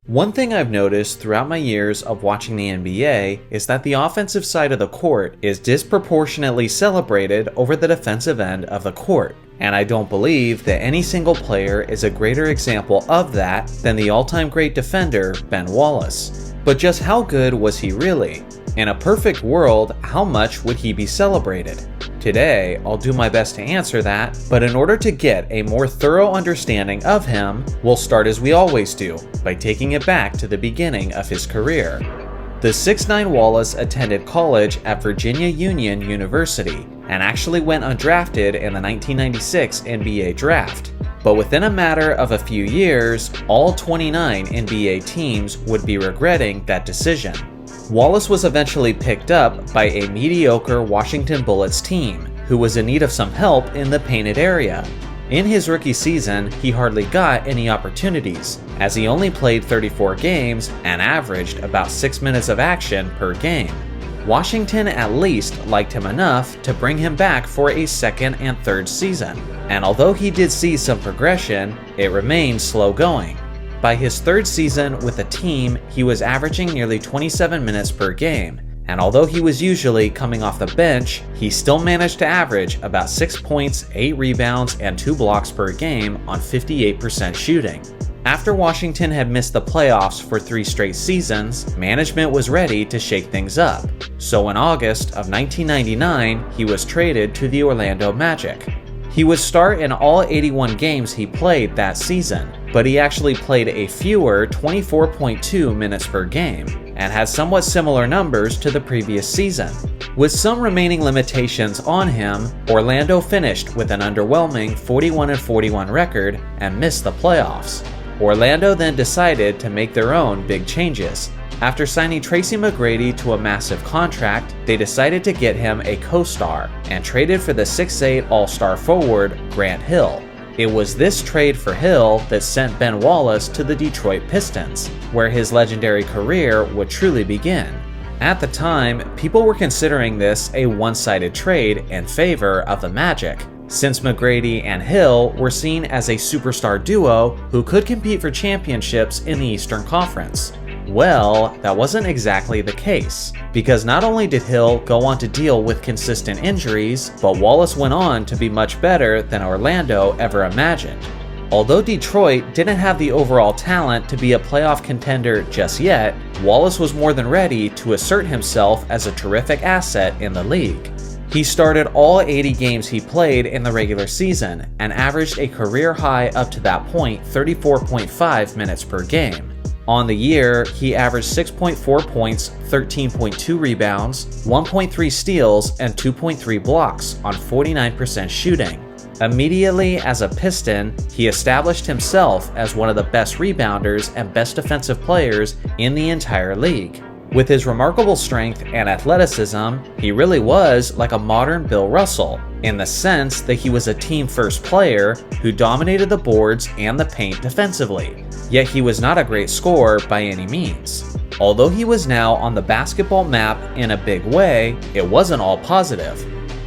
One thing I've noticed throughout my years of watching the NBA is that the offensive side of the court is disproportionately celebrated over the defensive end of the court. And I don't believe that any single player is a greater example of that than the all-time great defender, Ben Wallace. But just how good was he really? In a perfect world, how much would he be celebrated? Today, I'll do my best to answer that, but in order to get a more thorough understanding of him, we'll start as we always do, by taking it back to the beginning of his career. The 6'9" Wallace attended college at Virginia Union University and actually went undrafted in the 1996 NBA draft. But within a matter of a few years, all 29 NBA teams would be regretting that decision. Wallace was eventually picked up by a mediocre Washington Bullets team, who was in need of some help in the painted area. In his rookie season, he hardly got any opportunities, as he only played 34 games and averaged about 6 minutes of action per game. Washington at least liked him enough to bring him back for a second and third season, and although he did see some progression, it remained slow going. By his third season with the team, he was averaging nearly 27 minutes per game, and although he was usually coming off the bench, he still managed to average about 6 points, 8 rebounds, and 2 blocks per game on 58% shooting. After Washington had missed the playoffs for 3 straight seasons, management was ready to shake things up. So in August of 1999, he was traded to the Orlando Magic. He would start in all 81 games he played that season, but he actually played a fewer 24.2 minutes per game, and had somewhat similar numbers to the previous season. With some remaining limitations on him, Orlando finished with an underwhelming 41-41 record and missed the playoffs. Orlando then decided to make their own big changes. After signing Tracy McGrady to a massive contract, they decided to get him a co-star and traded for the 6'8" All-Star forward Grant Hill. It was this trade for Hill that sent Ben Wallace to the Detroit Pistons, where his legendary career would truly begin. At the time, people were considering this a one-sided trade in favor of the Magic, since McGrady and Hill were seen as a superstar duo who could compete for championships in the Eastern Conference. Well, that wasn't exactly the case, because not only did Hill go on to deal with consistent injuries, but Wallace went on to be much better than Orlando ever imagined. Although Detroit didn't have the overall talent to be a playoff contender just yet, Wallace was more than ready to assert himself as a terrific asset in the league. He started all 80 games he played in the regular season and averaged a career high up to that point 34.5 minutes per game. On the year, he averaged 6.4 points, 13.2 rebounds, 1.3 steals, and 2.3 blocks on 49% shooting. Immediately as a Piston, he established himself as one of the best rebounders and best defensive players in the entire league. With his remarkable strength and athleticism, he really was like a modern Bill Russell, in the sense that he was a team-first player who dominated the boards and the paint defensively. Yet he was not a great scorer by any means. Although he was now on the basketball map in a big way, it wasn't all positive.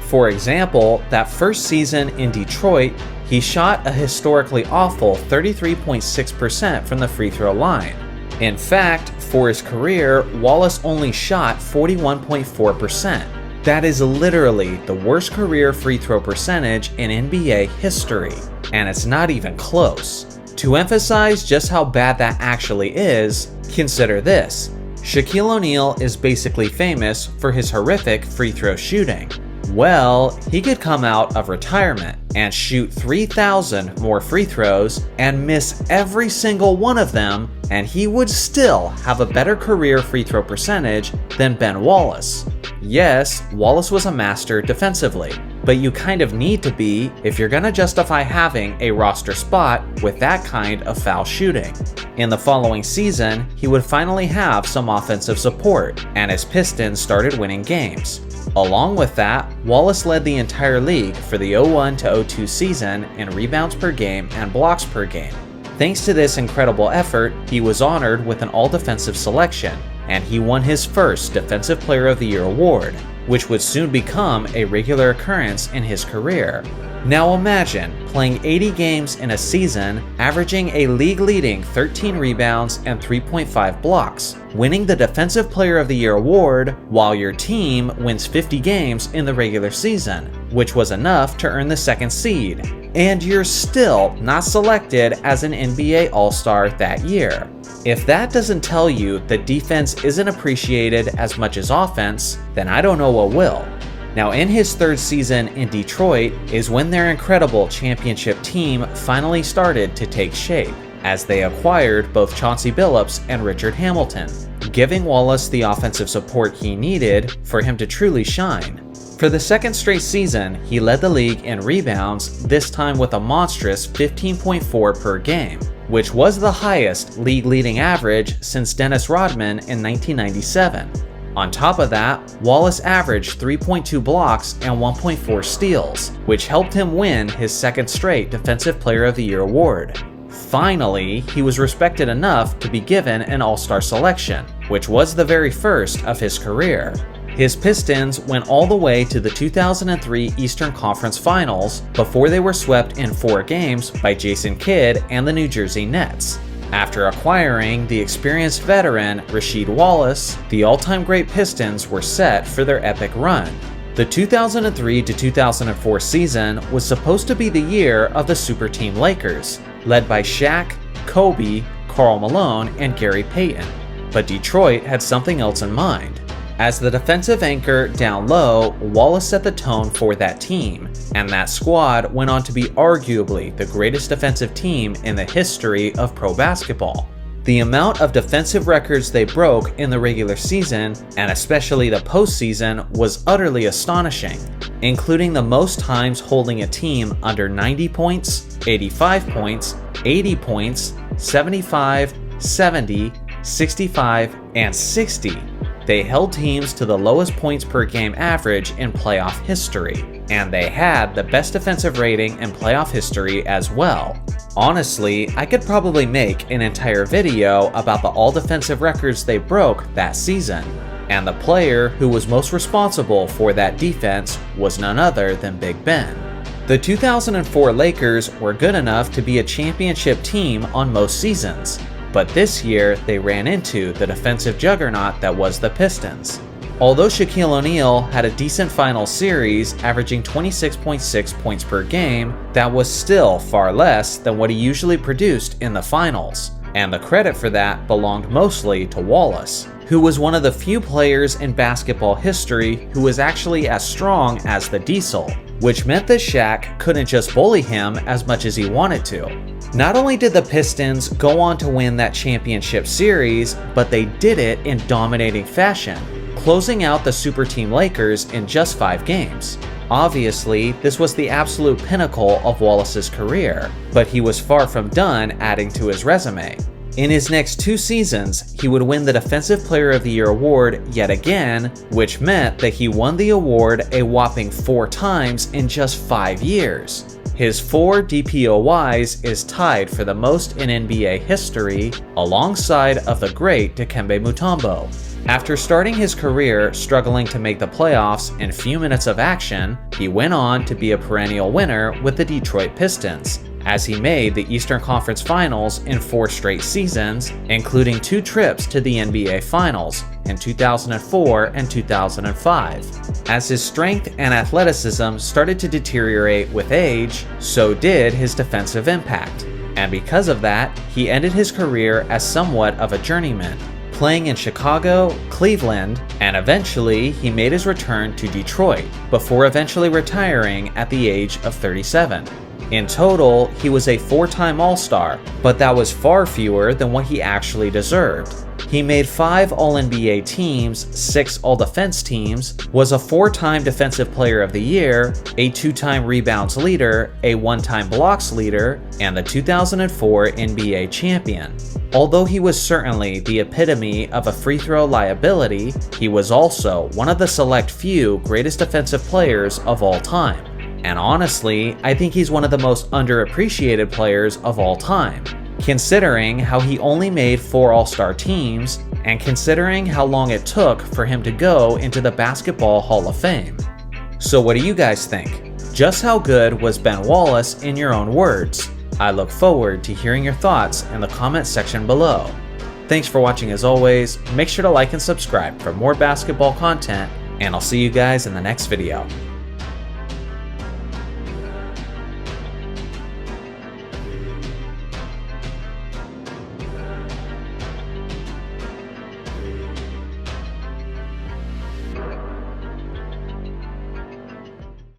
For example, that first season in Detroit, he shot a historically awful 33.6% from the free throw line. In fact, for his career, Wallace only shot 41.4%. That is literally the worst career free throw percentage in NBA history, and it's not even close. To emphasize just how bad that actually is, consider this. Shaquille O'Neal is basically famous for his horrific free throw shooting. Well, he could come out of retirement and shoot 3,000 more free throws and miss every single one of them, and he would still have a better career free throw percentage than Ben Wallace. Yes, Wallace was a master defensively, but you kind of need to be if you're gonna justify having a roster spot with that kind of foul shooting. In the following season, he would finally have some offensive support, and his Pistons started winning games. Along with that, Wallace led the entire league for the 01-02 season in rebounds per game and blocks per game. Thanks to this incredible effort, he was honored with an all-defensive selection, and he won his first Defensive Player of the Year award, which would soon become a regular occurrence in his career. Now imagine playing 80 games in a season, averaging a league-leading 13 rebounds and 3.5 blocks, winning the Defensive Player of the Year award while your team wins 50 games in the regular season, which was enough to earn the second seed, and you're still not selected as an NBA All-Star that year. If that doesn't tell you that defense isn't appreciated as much as offense, then I don't know what will. Now, in his third season in Detroit is when their incredible championship team finally started to take shape, as they acquired both Chauncey Billups and Richard Hamilton, giving Wallace the offensive support he needed for him to truly shine. For the second straight season, he led the league in rebounds, this time with a monstrous 15.4 per game, which was the highest league-leading average since Dennis Rodman in 1997. On top of that, Wallace averaged 3.2 blocks and 1.4 steals, which helped him win his second straight Defensive Player of the Year award. Finally, he was respected enough to be given an All-Star selection, which was the very first of his career. His Pistons went all the way to the 2003 Eastern Conference Finals before they were swept in 4 games by Jason Kidd and the New Jersey Nets. After acquiring the experienced veteran Rasheed Wallace, the all-time great Pistons were set for their epic run. The 2003 to 2004 season was supposed to be the year of the super team Lakers, led by Shaq, Kobe, Karl Malone, and Gary Payton. But Detroit had something else in mind. As the defensive anchor down low, Wallace set the tone for that team, and that squad went on to be arguably the greatest defensive team in the history of pro basketball. The amount of defensive records they broke in the regular season, and especially the postseason, was utterly astonishing, including the most times holding a team under 90 points, 85 points, 80 points, 75, 70, 65, and 60. They held teams to the lowest points per game average in playoff history, and they had the best defensive rating in playoff history as well. Honestly, I could probably make an entire video about the all-defensive records they broke that season, and the player who was most responsible for that defense was none other than Big Ben. The 2004 Lakers were good enough to be a championship team on most seasons, but this year they ran into the defensive juggernaut that was the Pistons. Although Shaquille O'Neal had a decent final series, averaging 26.6 points per game, that was still far less than what he usually produced in the finals, and the credit for that belonged mostly to Wallace, who was one of the few players in basketball history who was actually as strong as the Diesel, which meant that Shaq couldn't just bully him as much as he wanted to. Not only did the Pistons go on to win that championship series, but they did it in dominating fashion, closing out the super team Lakers in just 5 games. Obviously, this was the absolute pinnacle of Wallace's career, but he was far from done adding to his resume. In his next 2 seasons, he would win the Defensive Player of the Year award yet again, which meant that he won the award a whopping 4 times in just 5 years. His 4 DPOYs is tied for the most in NBA history, alongside of the great Dikembe Mutombo. After starting his career struggling to make the playoffs in few minutes of action, he went on to be a perennial winner with the Detroit Pistons, as he made the Eastern Conference Finals in 4 straight seasons, including 2 trips to the NBA Finals in 2004 and 2005. As his strength and athleticism started to deteriorate with age, so did his defensive impact, and because of that, he ended his career as somewhat of a journeyman, playing in Chicago, Cleveland, and eventually he made his return to Detroit, before eventually retiring at the age of 37. In total, he was a 4-time All-Star, but that was far fewer than what he actually deserved. He made 5 All-NBA teams, 6 All-Defense teams, was a 4-time Defensive Player of the Year, a 2-time rebounds leader, a 1-time blocks leader, and the 2004 NBA champion. Although he was certainly the epitome of a free throw liability, he was also one of the select few greatest defensive players of all time. And honestly, I think he's one of the most underappreciated players of all time, considering how he only made 4 All-Star teams, and considering how long it took for him to go into the Basketball Hall of Fame. So what do you guys think? Just how good was Ben Wallace in your own words? I look forward to hearing your thoughts in the comment section below. Thanks for watching as always, make sure to like and subscribe for more basketball content, and I'll see you guys in the next video.